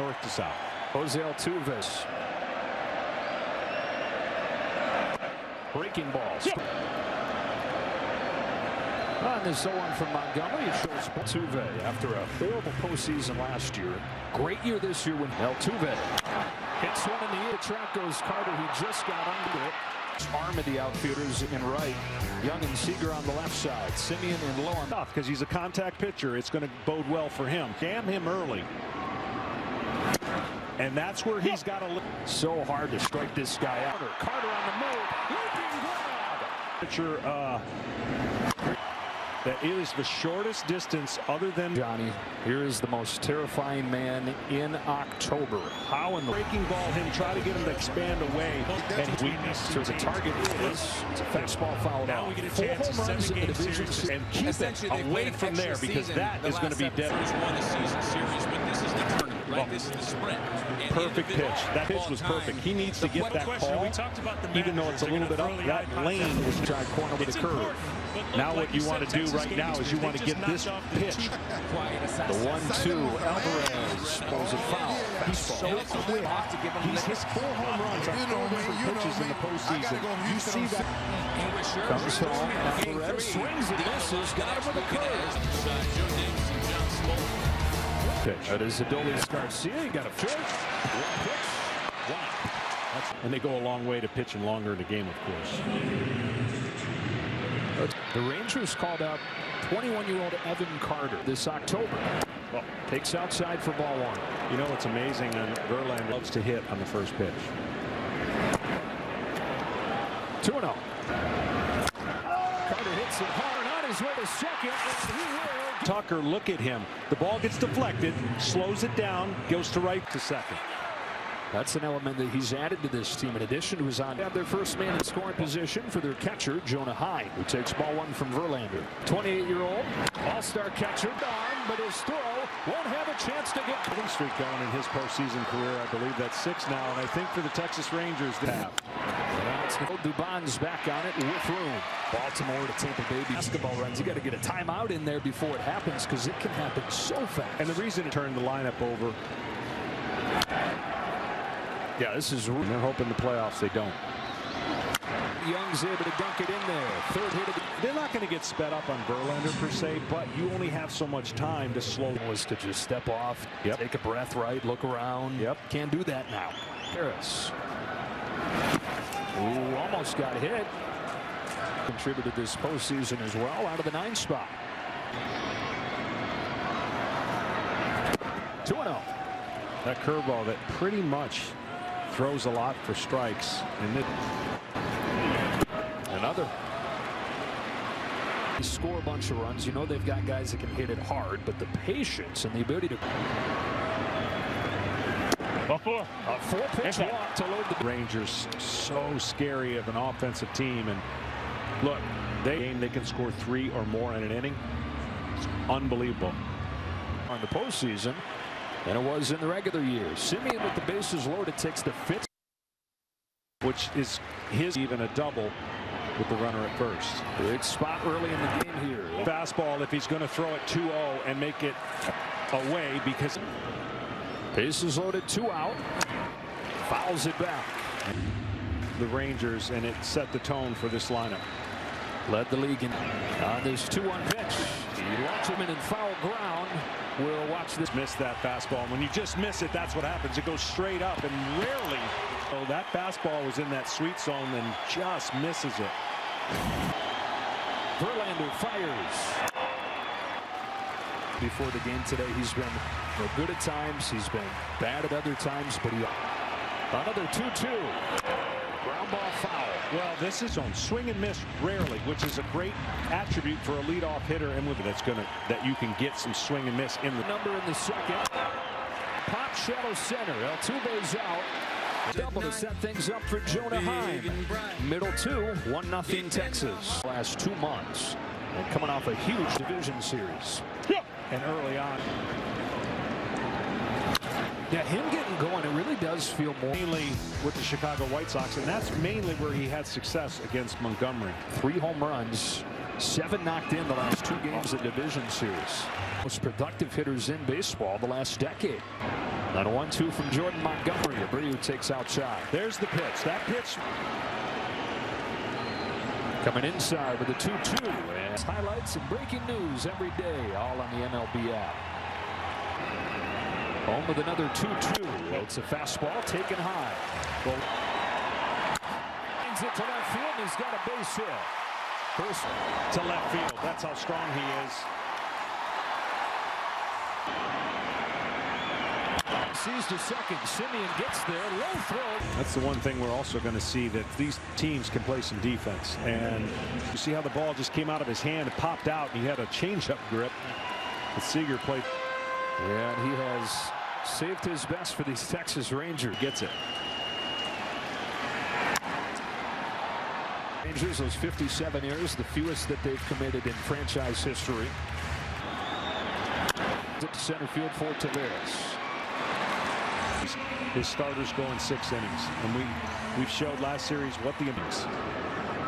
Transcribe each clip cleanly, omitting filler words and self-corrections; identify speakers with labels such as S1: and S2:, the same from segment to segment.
S1: worked us out.
S2: Jose Altuve. Breaking balls. Yeah. On this 0-1 from Montgomery, it shows Altuve after a horrible postseason last year. Great year this year when Altuve hits one in the air. Track goes Carter. He just got under it. Arm of the outfielders in right. Young and Seager on the left side. Simeon and low on top
S1: because he's a contact pitcher. It's going to bode well for him. Jam him early. And that's where he's got to look.
S2: So hard to strike this guy out. Carter on the move. Leaping grab.
S1: Pitcher that is the shortest distance other than
S2: Johnny. Here is the most terrifying man in October. How in the
S1: breaking ball him, try to get him to expand away and weakness.
S2: So the target is it's a fastball fouled
S1: out.
S2: Now we get a
S1: 4
S2: chance
S1: home runs in the division and keep it away from there because that is going to be deadly.
S3: Won the season series, but this is the tournament. Right? This is the sprint.
S1: Perfect pitch. That pitch was perfect. He needs to get that call, even though it's a little bit up. That lane is
S2: try corner with a curve.
S1: Now what you want to do right now is you want to get this pitch.
S2: The 1-2. Alvarez pulls a foul.
S1: He's so quick. He's hit 4 home runs on 4 different pitches in the postseason. You see that.
S2: Comes home. Alvarez swings and misses. Got him with a curve. That is Adolis Garcia. He got a pitch. One pitch. Wow.
S1: And they go a long way to pitching longer in the game, of course.
S2: The Rangers called out 21-year-old Evan Carter this October. Well, takes outside for ball 1.
S1: You know what's amazing, and Verlander loves to hit on the first pitch.
S2: 2-0. Carter hits it hard on his way to second, and he will.
S1: Tucker, look at him. The ball gets deflected, slows it down, goes to right to second.
S2: That's an element that he's added to this team. In addition to his on, have their first man in scoring position for their catcher, Jonah Heim, who takes ball 1 from Verlander. 28-year-old all-star catcher, Don, but his throw won't have a chance to get
S1: winning streak going in his postseason career. I believe that's 6 now, and I think for the Texas Rangers they have.
S2: Dubon's back on it with room. Baltimore to Tampa Bay basketball runs. You got to get a timeout in there before it happens because it can happen so fast.
S1: And the reason to turn the lineup over.
S2: Yeah, this is.
S1: And they're hoping the playoffs they don't.
S2: Young's able to dunk it in there. Third hit of the.
S1: They're not going to get sped up on Verlander per se, but you only have so much time to slow.
S2: Was to just step off, take a breath, right, look around. Can't do that now. Harris. Ooh, almost got hit. Contributed this postseason as well, out of the 9th spot. 2-0.
S1: That curveball that pretty much throws a lot for strikes. And
S2: another. They score a bunch of runs. You know they've got guys that can hit it hard, but the patience and the ability to. A 4-pitch walk to load the
S1: Rangers. So scary of an offensive team, and look, they can score 3 or more in an inning. It's unbelievable
S2: on the postseason than it was in the regular year. Simeon with the bases loaded takes the 5th,
S1: which is his even a double with the runner at first.
S2: Big spot early in the game here.
S1: Fastball if he's going to throw it 2-0 and make it away because.
S2: Bases loaded, 2 out. Fouls it back.
S1: The Rangers, and it set the tone for this lineup.
S2: Led the league in on this 2-1 pitch. He launched him in foul ground. We'll watch this.
S1: Miss that fastball. And when you just miss it, that's what happens. It goes straight up, and rarely. Oh, that fastball was in that sweet zone and just misses it.
S2: Verlander fires. Before the game today, he's been good at times, he's been bad at other times, but another 2-2. Ground ball foul.
S1: Well, this is on swing and miss rarely, which is a great attribute for a leadoff hitter, and with that you can get some swing and miss in the
S2: number in the second. Pop shallow center. Altuve's out. Double to set things up for Jonah Heim. Middle 2, 1-0 Texas. Last 2 months, and coming off a huge division series.
S1: And early on.
S2: Yeah, him getting going, it really does feel more.
S1: Mainly with the Chicago White Sox, and that's mainly where he had success against Montgomery.
S2: 3 home runs 7 knocked in the last 2 games of the division series. Most productive hitters in baseball the last decade. Now a 1-2 from Jordan Montgomery. Abreu takes outside.
S1: There's the pitch. That pitch.
S2: Coming inside with a 2-2. And highlights and breaking news every day, all on the MLB app. Home with another 2-2. It's a fastball taken high. Lines it to left field, and he's got a base hit. First
S1: to left field. That's how strong he is.
S2: Sees to second. Simeon gets there. Low throw.
S1: That's the one thing we're also going to see, that these teams can play some defense. And you see how the ball just came out of his hand and popped out. And he had a changeup grip. The Seager played.
S2: Yeah, and he has saved his best for these Texas Rangers.
S1: Gets it.
S2: Rangers, those 57 errors, the fewest that they've committed in franchise history. To center field for Taveras.
S1: His starters go in 6 innings, and we've showed last series what the innings.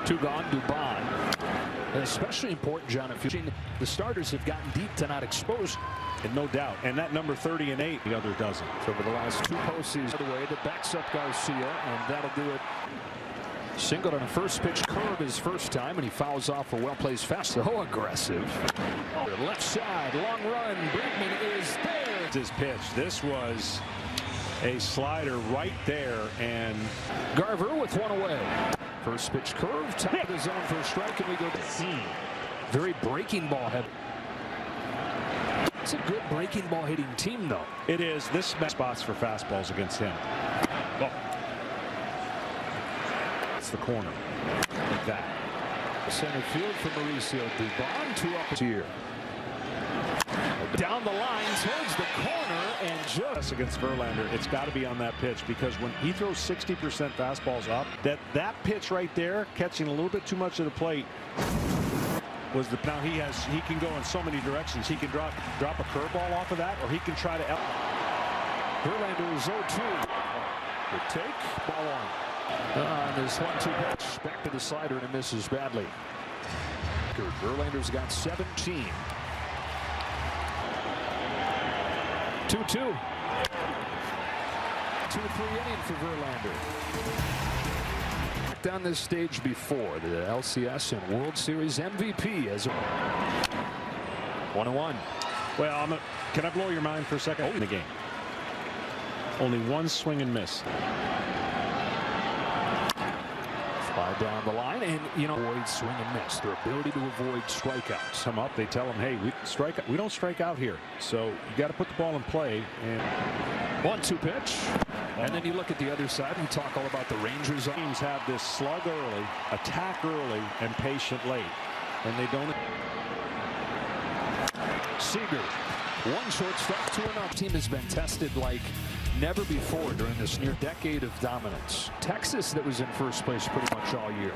S2: 2 gone. Dubon, and especially important, John, if the starters have gotten deep to not expose.
S1: And no doubt, and that number 30 and 8, the other doesn't.
S2: So over the last 2 postseasons, the way that backs up Garcia, and that'll do it. Singled on a first pitch curve his first time, and he fouls off a well-placed fast. So aggressive. Left side, long run. Bregman is there.
S1: His pitch. This was a slider right there, and
S2: Garver with 1 away. First pitch curve, top of the zone for a strike, and we go to very breaking ball heavy. It's a good breaking ball hitting team, though.
S1: It is. This spots for fastballs against him. Oh. It's the corner. Like that.
S2: Center field for Mauricio Dubon. 2 up here. Down the line towards the corner, and just
S1: against Verlander, it's got to be on that pitch, because when he throws 60% fastballs up, that pitch right there, catching a little bit too much of the plate, was the. Now he can go in so many directions. He can drop a curveball off of that, or he can try to.
S2: Verlander is 0-2. Good take, ball on. And this 1-2 pitch back to the slider, and it misses badly. Verlander's got 17. 2-2. 2-3 inning for Verlander. On this stage before, the ALCS and World Series MVP as 1-1.
S1: Well, can I blow your mind for a second? In the game, only 1 swing and miss.
S2: Fly down the line, and avoid swing and miss. Their ability to avoid strikeouts.
S1: Come up, they tell them, hey, we don't strike out here, so you got to put the ball in play. And
S2: 1-2 pitch, and then you look at the other side. We talk all about the Rangers.
S1: Teams have this slug early, attack early, and patient late, and they don't.
S2: Seager, 1 shortstop, 2 enough. Team has been tested like never before during this near decade of dominance. Texas, that was in first place pretty much all year.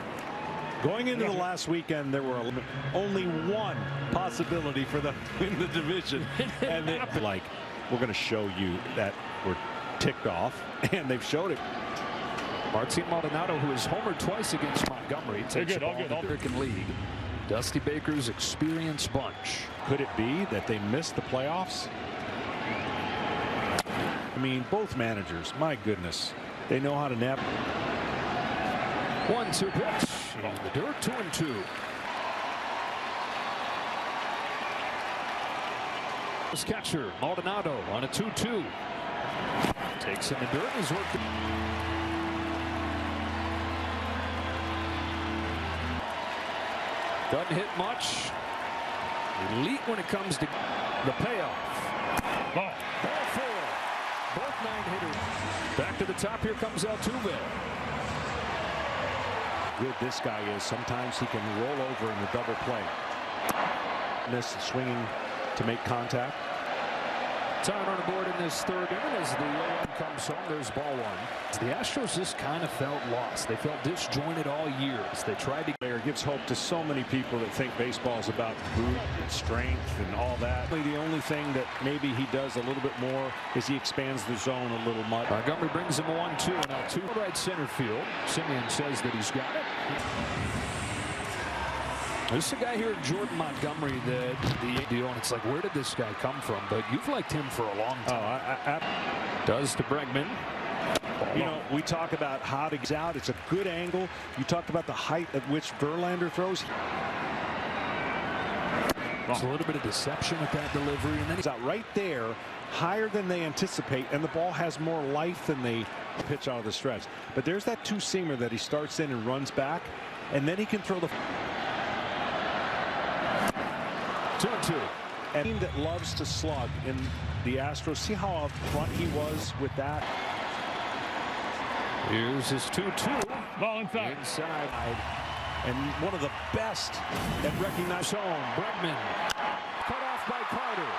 S1: Going into the last weekend, there were only 1 possibility for them to win the division, and they like, we're going to show you that we're ticked off, and they've showed it.
S2: Martin Maldonado, who has homered twice against Montgomery, takes the ball in the American League. Dusty Baker's experienced bunch.
S1: Could it be that they missed the playoffs? I mean, both managers, my goodness, they know how to navigate.
S2: 1-2 pitch in the dirt. 2-2. This catcher Maldonado on a 2-2. Takes in the dirt. He's working. Doesn't hit much. Elite when it comes to the payoff. Ball 4. Both 9 hitters. Back to the top. Here comes Altuve.
S1: Good this guy is. Sometimes he can roll over in the double play. Missed swinging to make contact.
S2: Time on the board in this 3rd inning as the 0-1 comes home. There's ball 1. The Astros just kind of felt lost. They felt disjointed all year as they tried to.
S1: Player gives hope to so many people that think baseball is about brute and strength and all that. The only thing that maybe he does a little bit more is he expands the zone a little much.
S2: Montgomery brings him a 1-2, and now 2 right center field. Simeon says that he's got it. There's a guy here, Jordan Montgomery, that the deal, and it's like, where did this guy come from? But you've liked him for a long time. Does to Bregman.
S1: You know, we talk about how to get out. It's a good angle. You talked about the height at which Verlander throws.
S2: There's a little bit of deception with that delivery, and then
S1: he's out right there, higher than they anticipate, and the ball has more life than they pitch out of the stretch. But there's that two-seamer that he starts in and runs back, and then he can throw the
S2: 2-2.
S1: And a team that loves to slug in the Astros. See how up front he was with that.
S2: Here's his 2-2.
S4: Ball inside.
S1: And one of the best at recognizing
S2: zone. Bregman cut off by Carter.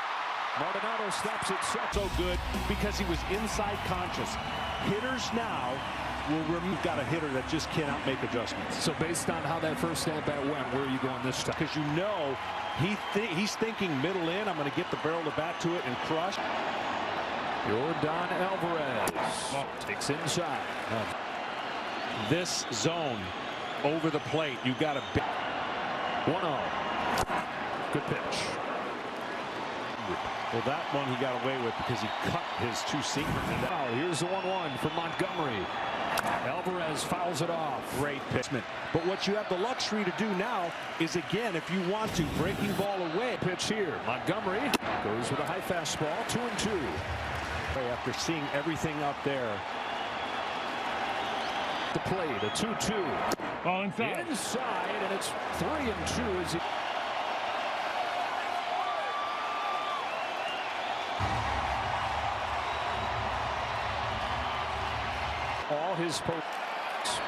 S2: Maldonado stops it.
S1: So good because he was inside conscious. Hitters now will got a hitter that just cannot make adjustments.
S2: So based on how that first at-bat went, where are you going this time?
S1: Because you know he's thinking middle in. I'm going to get the barrel of the bat to it and crush.
S2: Yordan Alvarez takes inside.
S1: This zone over the plate, you got a
S2: 1-0. Good pitch.
S1: Well, that one he got away with because he cut his two-seamer.
S2: Now here's the 1-1 from Montgomery. Alvarez fouls it off.
S1: Great pitchman. But what you have the luxury to do now is, again, if you want to, breaking ball away.
S2: Pitch here. Montgomery goes with a high fastball. 2-2.
S1: After seeing everything up there.
S2: The plate, a 2-2.
S4: Ball inside.
S2: Inside, and it's 3-2 as he. All his posts.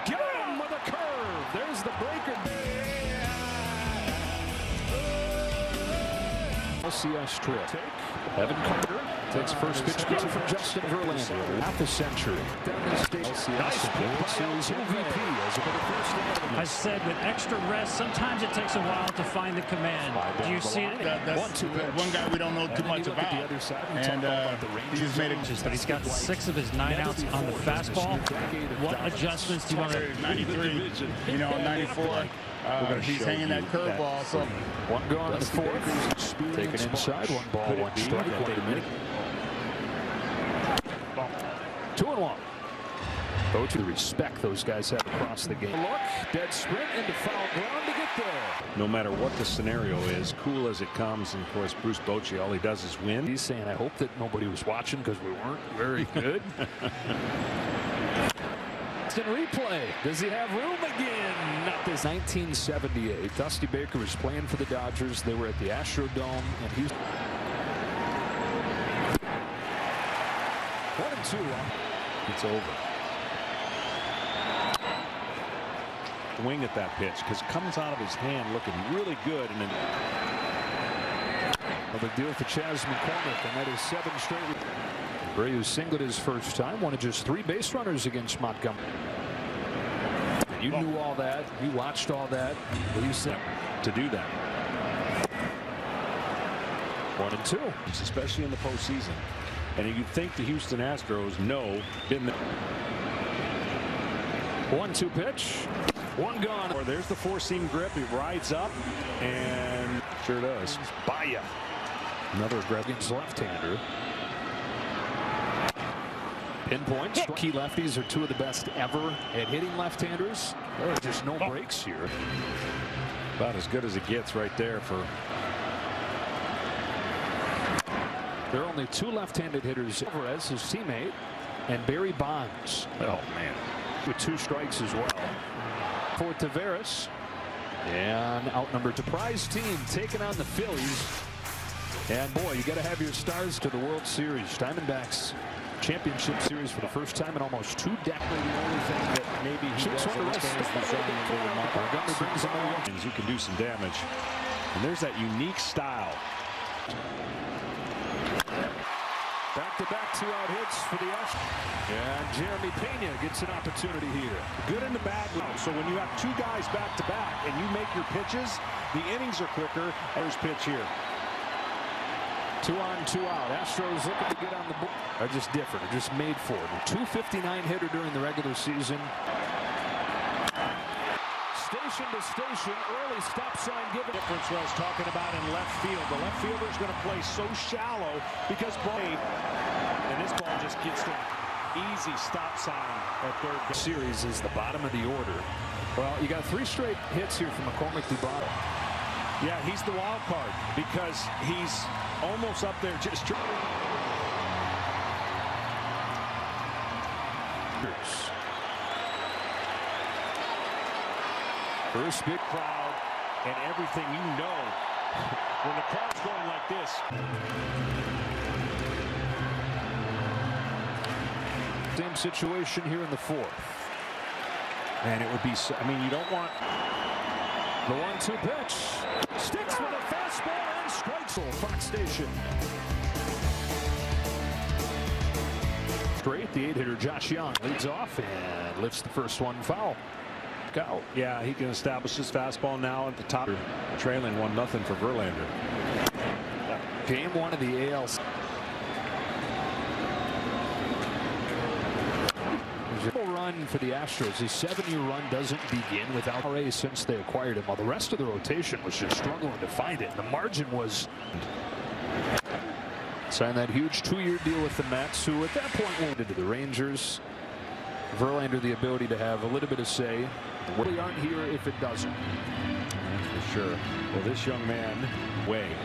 S2: Get him with a curve. There's the breaker. ALCS trip. Evan Carter takes first pitch from Justin Verlander. Half a century. Down the stage. ALCS World Series MVP as a first.
S5: I said with extra rest, sometimes it takes a while to find the command. Do you see it?
S4: That's one guy we don't know too much about. And he just made it.
S5: But he's got 6 of his 9 outs on the fastball. What adjustments do you want to?
S4: 93, you know, 94. He's hanging that curveball. So
S2: one gone in the 4th. Taken inside. 1 ball, 1 strike. 1 minute. 2-1. Go to the respect those guys have across the game. Look, dead sprint into foul ground to get there.
S1: No matter what the scenario is, cool as it comes, and of course Bruce Bochy, all he does is win.
S2: He's saying, I hope that nobody was watching because we weren't very good. In replay, does he have room again? Not this. 1978. Dusty Baker was playing for the Dodgers. They were at the Astrodome, and he's 1-2.
S1: It's over. Wing at that pitch because it comes out of his hand looking really good, and then
S2: a big deal for Chas McCormick, and that is 7 straight. Abreu singled his first time, one of just 3 base runners against Montgomery. You knew all that. You watched all that. What do you say
S1: to do that?
S2: 1-2,
S1: especially in the postseason. And you'd think the Houston Astros know. Been the
S2: 1-2 pitch. 1 gone.
S1: Or there's the 4-seam grip. It rides up and sure does.
S2: Baya. Another aggressive left-hander. Pinpoints. Key lefties are 2 of the best ever at hitting left-handers. There are just no breaks here.
S1: About as good as it gets right there for.
S2: There are only 2 left-handed hitters. Alvarez, his teammate, and Barry Bonds.
S1: Oh man,
S2: with 2 strikes as well. For Taveras, and outnumbered to prize team taking on the Phillies. And boy, you got to have your stars to the World Series. Diamondbacks championship series for the first time in almost 2 decades.
S1: The only thing that maybe he does is you can do some damage. And there's that unique style.
S2: Back-to-back 2-out hits for the Astros. And Jeremy Pena gets an opportunity here.
S1: Good and the bad. So when you have 2 guys back-to-back and you make your pitches, the innings are quicker. There's pitch here.
S2: 2 on, 2 out. Astros looking to get on the board. Are just different. Are just made for it. A 259 hitter during the regular season. Station to station, early stop sign given.
S1: Difference what I was talking about in left field. The left fielder is going to play so shallow because and this ball just gets to easy stop sign at third.
S2: Series is the bottom of the order. Well, you got 3 straight hits here from McCormick to bottom.
S1: Yeah, he's the wild card because he's almost up there just. First big crowd and everything you know when the crowd's going like this.
S2: Same situation here in the 4th.
S1: And it would be, I mean, you don't want
S2: the 1-2 pitch. Sticks with a fastball and strikes. Fox Station. Straight, the 8-hitter Josh Young leads off and lifts the first one foul. Out.
S1: Yeah, he can establish his fastball now at the top. Trailing 1-0 for Verlander.
S2: Game 1 of the ALCS. Run for the Astros. His 7-year run doesn't begin without RA since they acquired him. While the rest of the rotation was just struggling to find it. The margin was. Signed that huge 2-year deal with the Mets, who at that point went into the Rangers. Verlander the ability to have a little bit of say. We aren't here if it doesn't.
S1: That's for sure. Well, this young man, Way.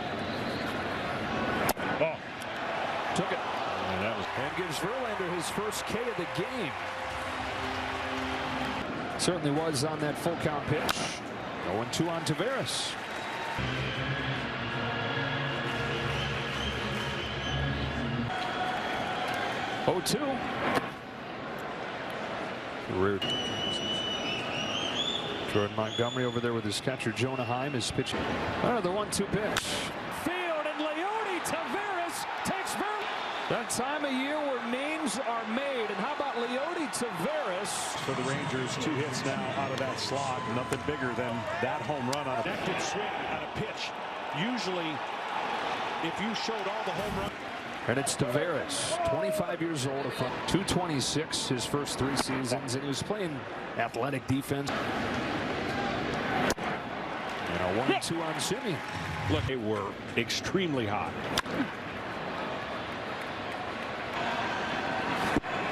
S2: Oh, took it. And gives Verlander his first K of the game. Certainly was on that full count pitch. 0-2 on Taveras. Oh-2. Rude. Jordan Montgomery over there with his catcher Jonah Heim is pitching. Oh, the 1-2 pitch. Field and Leone Taveras takes that time of year where names are made. And how about Leone Taveras?
S1: For the Rangers, 2 hits now out of that slot. Nothing bigger than that home run on a connected swing on a pitch. Usually, if you showed all the home runs.
S2: And it's Taveras, 25 years old, from 226 his first 3 seasons, and he was playing athletic defense. And a 1-2 on Simi.
S1: Look, they were extremely hot.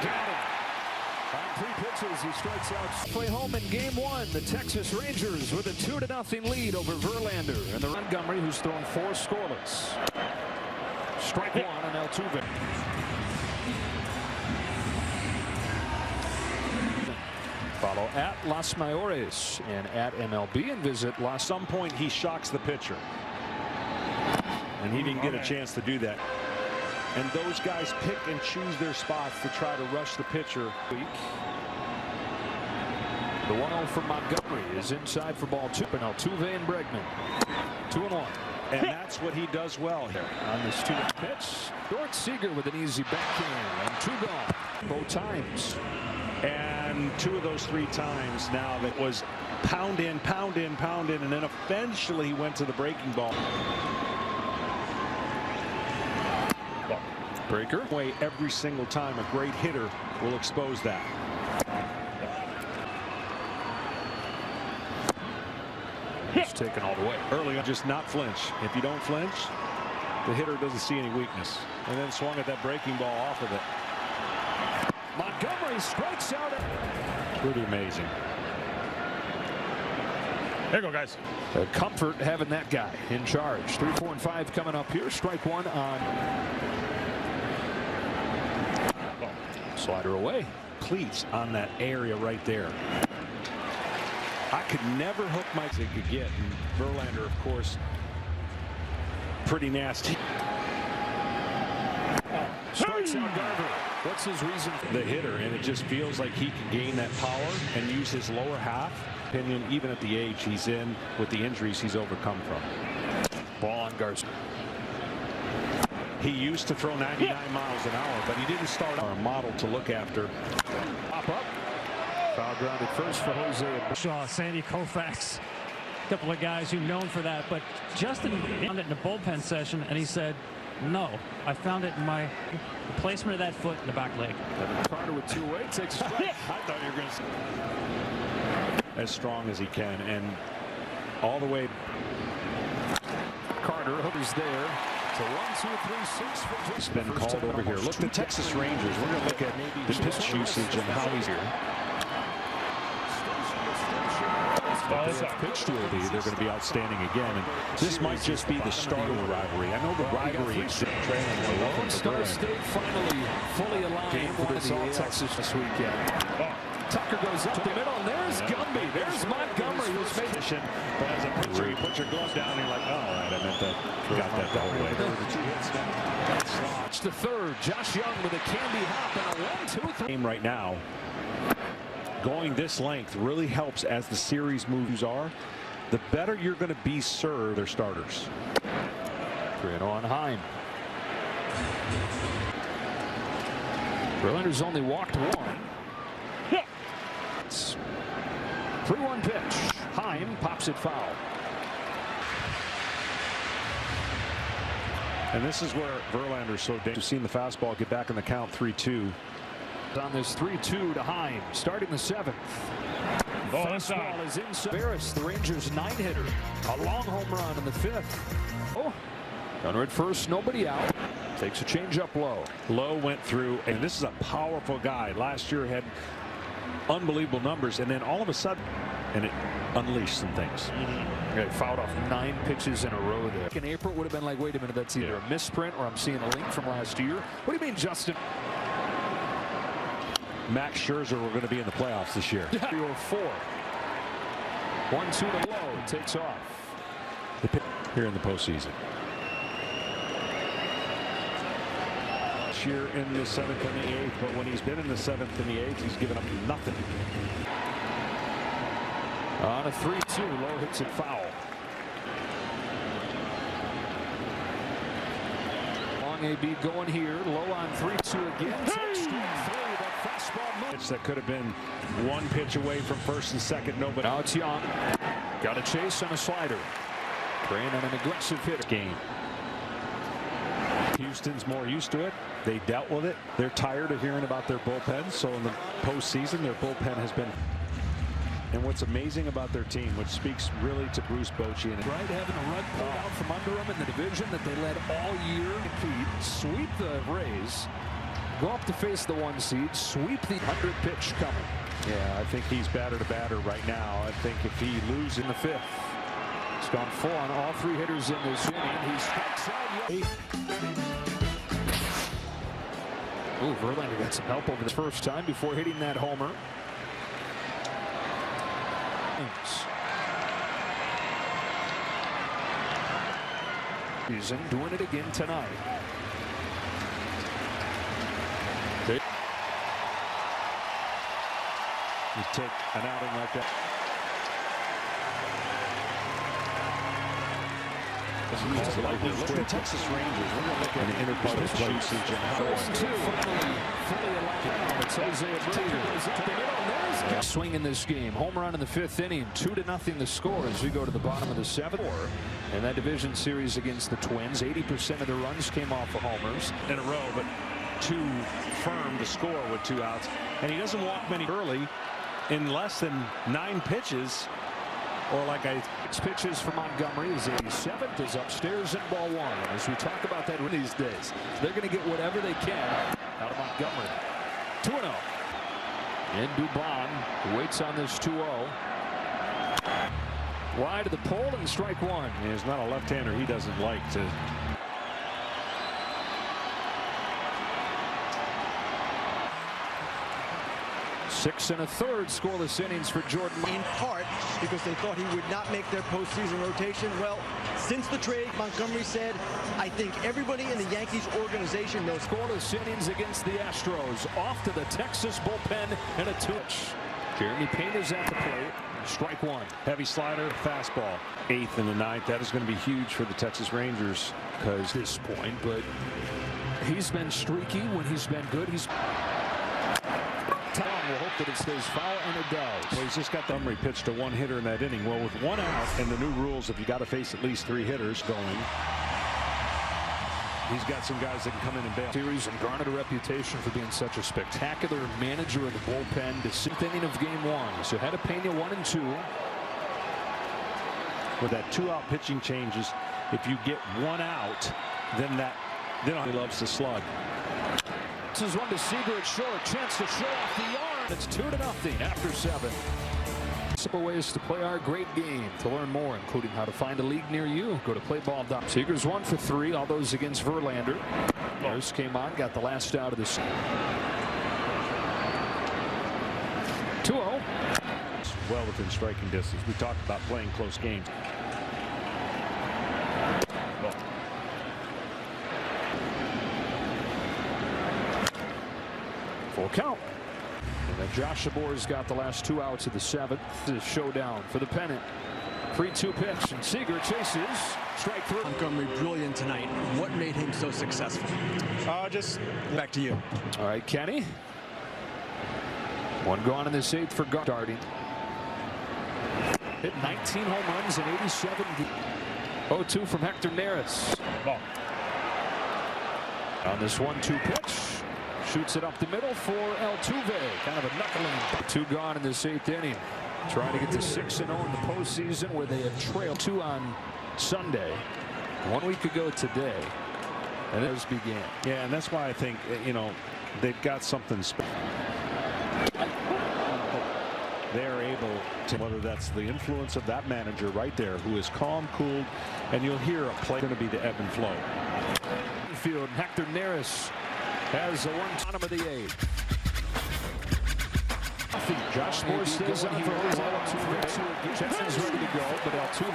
S2: Got him. On 3 pitches, he strikes out. Play home in game 1. The Texas Rangers with a 2-0 lead over Verlander. And the Montgomery, who's thrown 4 scoreless. Strike 1 on Altuve. Follow at Las Mayores and at MLB and visit Las.
S1: Some point he shocks the pitcher. And he didn't get a chance to do that. And those guys pick and choose their spots to try to rush the pitcher.
S2: The 1-0 from Montgomery is inside for ball 2. And Altuve and Bregman. 2-1.
S1: And that's what he does well here.
S2: On this 2 pitch, Dort Seager with an easy backhand and 2 gone both times.
S1: And 2 of those 3 times now that was pound in, pound in, pound in, and then eventually he went to the breaking ball.
S2: Breaker.
S1: Way every single time a great hitter will expose that.
S2: He's taken all the way.
S1: Early on, just not flinch. If you don't flinch, the hitter doesn't see any weakness. And then swung at that breaking ball off of it.
S2: Montgomery strikes out.
S1: Pretty amazing.
S4: There you go, guys.
S2: Comfort having that guy in charge. 3, 4, and 5 coming up here. Strike 1 on. Slider away.
S1: Cleats on that area right there. I could never hook my it could get. And Verlander, of course, pretty nasty.
S2: Strikes out Garver. What's his reason for
S1: the hitter? And it just feels like he can gain that power and use his lower half. Opinion, even at the age he's in with the injuries he's overcome from.
S2: Ball on Garza.
S1: He used to throw 99 miles an hour, but he didn't start our model to look after.
S2: Pop up. Foul grounded first for Jose.
S5: Shaw, Sandy Koufax, a couple of guys who known for that. But Justin found it in a bullpen session, and he said, No, I found it in the placement of that foot in the back leg.
S2: Carter with 2-way takes a strike.
S1: I thought you were going to say as strong as he can, and all the way.
S2: Carter, Hooker's there. So 1, 2, 3, 6 for
S1: It's been called over here. Look, the Texas Rangers. We're going to look at the pitch usage and how he's here. Pitch ability, they're going to be outstanding again. And this might just be the start of the rivalry. I know the rivalry is trailing well.
S2: Star State finally fully aligned for this all Texas this weekend. Tucker goes up the middle, and there's Gumby. There's Montgomery, who's made it.
S1: But as a pitcher, you put your glove down, and you're like, oh, all right, I meant that. Got that the whole way.
S2: It's the third. Josh Young with a candy hop and a 1-2-3.
S1: Game right now. Going this length really helps as the series moves are. The better you're going to be served their starters.
S2: 3-0 on Heim. Verlander's only walked one. 3-1 pitch. Heim pops it foul.
S1: And this is where Verlander's so dangerous. We've seen the fastball get back in the count 3-2.
S2: On this 3-2 to Heim, starting the 7th. Fastball is inside. Barris, the Rangers' 9-hitter. A long home run in the 5th. Oh, runner at first, nobody out. Takes a change-up low.
S1: Low went through, and this is a powerful guy. Last year had unbelievable numbers, and then all of a sudden, and it unleashed some things.
S2: He fouled off 9 pitches in a row there. In April, it would have been like, wait a minute, that's either a misprint or I'm seeing a link from last year. What do you mean, Justin?
S1: Max Scherzer were going to be in the playoffs this year.
S2: 3 or 4. 1-2 to low. Takes off.
S1: Here in the postseason. This year in the 7th and the 8th, but when he's been in the 7th and the 8th, he's given up nothing.
S2: On a 3-2, low hits it foul. Long AB going here, low on 3-2 again.
S1: That could have been one pitch away from first and second. Nobody.
S2: Now it's Young. Got a chase on a slider. Praying on an aggressive hit.
S1: Game. Houston's more used to it. They dealt with it. They're tired of hearing about their bullpen. So in the postseason, their bullpen has been. And what's amazing about their team, which speaks really to Bruce Bochy, and
S2: right, having a rug pulled out from under them in the division that they led all year. Compete, sweep the Rays. Go up to face the 1 seed, sweep the 100 pitch coming.
S1: Yeah, I think he's batter to batter right now. I think if he loses
S2: in the 5th, he's gone 4 on all 3 hitters in this inning. He strikes out. Ooh, Verlander got some help over the first time before hitting that homer. He's doing it again tonight.
S1: You take an outing like that. Look at the Texas Rangers. We're going to look at the interplay of play usage and how
S2: swing in this game. Home run in the 5th inning. 2-0 the score as we go to the bottom of the 7th. In that division series against the Twins, 80% of the runs came off of homers
S1: in a row, but 2 firm to score with 2 outs. And he doesn't walk many early. In less than 9 pitches, or like
S2: 6 pitches for Montgomery. His 87th is upstairs in ball 1. As we talk about that these days, they're going to get whatever they can out of Montgomery. 2-0. And Dubon waits on this 2-0. Wide of the pole and strike 1.
S1: He's not a left-hander he doesn't like to.
S2: 6 1/3 scoreless innings for Jordan.
S6: In part because they thought he would not make their postseason rotation. Well, since the trade, Montgomery said, I think everybody in the Yankees organization knows.
S2: Scoreless innings against the Astros. Off to the Texas bullpen and a twitch. Jeremy Pena's at the plate. Strike 1.
S1: Heavy slider, fastball. 8th and the 9th. That is going to be huge for the Texas Rangers because
S2: this point, but he's been streaky when he's been good. He's will hope that it stays foul, and it does.
S1: Well, he's just got the Montgomery pitch to 1 hitter in that inning. Well, with 1 out and the new rules, if you got to face at least 3 hitters going. He's got some guys that can come in and bail.
S2: Series and garnered a reputation for being such a spectacular manager of the bullpen. The 6th inning of game 1. So had to Pena 1 and 2.
S1: With that 2-out pitching changes, if you get 1 out, then he loves to slug.
S2: This is one to Seager at short. Chance to show off the arm. It's 2-0 after 7. Simple ways to play our great game. To learn more, including how to find a league near you, go to playball.com. Seager's 1 for 3, all those against Verlander. Nurse came on, got the last out of the 2-0.
S1: Well within striking distance. We talked about playing close games.
S2: Full count. And then Josh Sabor's got the last 2 outs of the 7th. This showdown for the pennant. 3-2 pitch, and Seager chases. Strike 3.
S6: Montgomery brilliant tonight. What made him so successful?
S4: Just
S6: Back to you.
S2: All right, Kenny. 1 gone in this 8th for starting. Hit 19 home runs in 87. 0-2 from Hector Neris.
S1: Ball.
S2: On this 1-2 pitch. Shoots it up the middle for Altuve. Kind of a knuckling. 2 gone in this 8th inning. Trying to get to 6-0 in the postseason, where they have trailed 2 on Sunday. 1 week ago today. And those began.
S1: Yeah, and that's why I think, they've got something special. They're able to, whether that's the influence of that manager right there, who is calm, cool, and you'll hear a play going to be the ebb and flow.
S2: Field, Hector Neris has a 1-bottom of the 8th. Josh Moore stays on for Jensen's ready to go, but Altuve.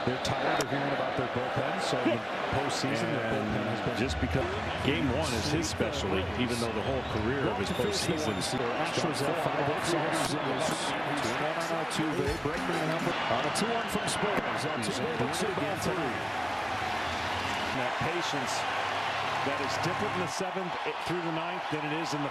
S1: They're tired of hearing about their bullpen, so in the postseason, their bullpen has been just because game 1 is his specialty, even though the whole career of his postseason.
S2: Astros at 5 outsiders in this. 2-1 on Altuve. Bregman on a 2-1 from Spurs. Altuve looks at again tonight.
S1: That patience that is different in the 7th through the 9th than it is in the.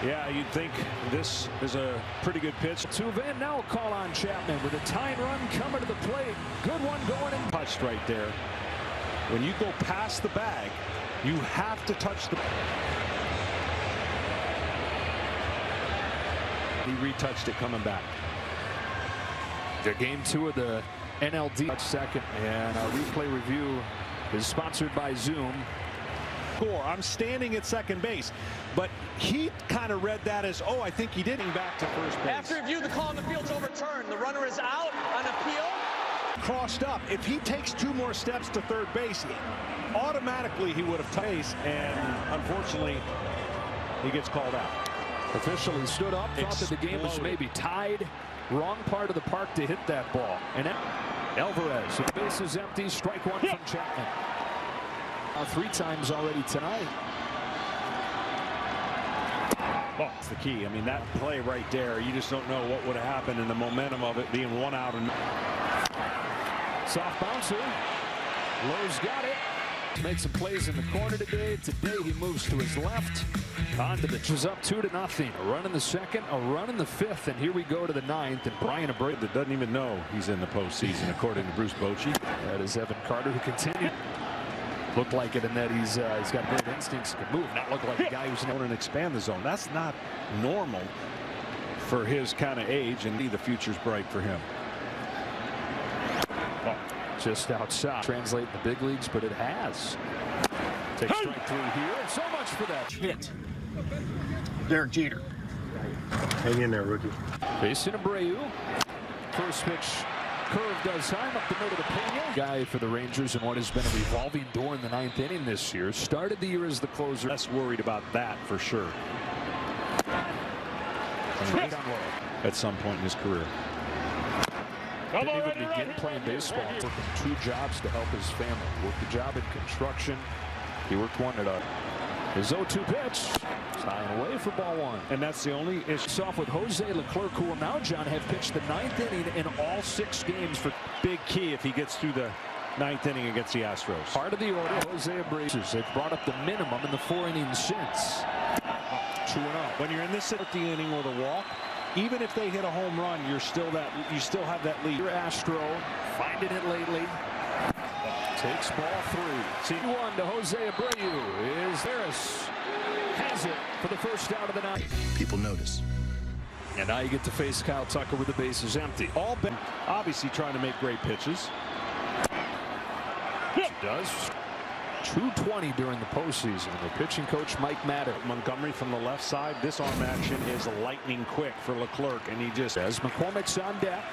S1: Yeah, you'd think this is a pretty good pitch.
S2: Altuve, and now a call on Chapman with a tying run coming to the plate. Good one going in.
S1: Touched right there. When you go past the bag, you have to touch the. He retouched it coming back.
S2: Game 2 of the NLD second, and our replay review is sponsored by Zoom.
S1: I'm standing at second base, but he kind of read that as, I think he did back to first base.
S7: After review, the call on the field's overturned. The runner is out on appeal.
S1: Crossed up. If he takes 2 more steps to third base, automatically he would have touched, and unfortunately, he gets called out.
S2: Officially stood up, thought that the game was maybe tied. Wrong part of the park to hit that ball. And Alvarez, the base is empty. Strike 1 from Chapman. 3 times already tonight.
S1: That's the key. I mean, that play right there, you just don't know what would have happened in the momentum of it being 1 out. And
S2: soft bouncer. Lowe's got it. Made some plays in the corner today. Today he moves to his left. On to the is up 2-0. A run in the 2nd, a run in the 5th, and here we go to the 9th. And Brian Abreu
S1: that doesn't even know he's in the postseason, according to Bruce Bochy.
S2: That is Evan Carter, who continued. Looked like it in that he's got great instincts, can move, not look like a guy who's going
S1: to expand the zone. That's not normal for his kind of age, and the future's bright for him.
S2: Just outside. Translate in the big leagues, but it has. Take strike 3 here, and so much for that hit.
S4: Derek Jeter. Hang in there, rookie.
S2: Facing Abreu. First pitch. Curve does time up the middle to Pena. Guy for the Rangers in what has been a revolving door in the 9th inning this year. Started the year as the closer.
S1: Less worried about that for sure. At some point in his career.
S2: Didn't even begin playing baseball. Working 2 jobs to help his family. Worked a job in construction. He worked 1 at his 0-2 pitch. Tying away for ball 1.
S1: And that's the only issue.
S2: It's off with Jose Leclerc, who will now, John, have pitched the 9th inning in all 6 games. For
S1: big key if he gets through the 9th inning against the Astros.
S2: Part of the order, Jose Abreu. They've brought up the minimum in the 4 innings since. 2-0.
S1: When you're in this 5th inning with a walk, even if they hit a home run, you still have that lead.
S2: Your Astro finding it lately. Takes ball 3. 1 to Jose Abreu. Is Harris has it for the first out of the night.
S8: People notice.
S2: And now you get to face Kyle Tucker with the bases empty.
S1: All obviously trying to make great pitches.
S2: She does. 220 during the postseason. The pitching coach Mike Matter.
S1: Montgomery from the left side. This arm action is lightning quick for Leclerc, and he just
S2: as McCormick's on deck.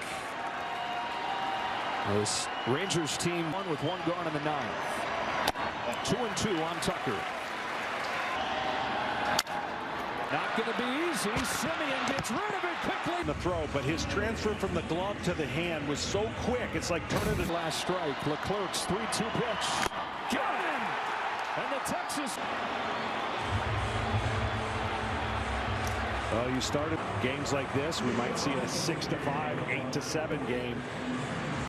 S2: This Rangers team won with 1 gone in the 9th. 2-2 on Tucker. Not going to be easy. Simeon gets rid of it quickly.
S1: The throw, but his transfer from the glove to the hand was so quick. It's like turning it.
S2: Last strike. Leclerc's 3-2 pitch. Got him! And the Texas.
S1: Well, you started games like this. We might see a 6-5, 8-7 game.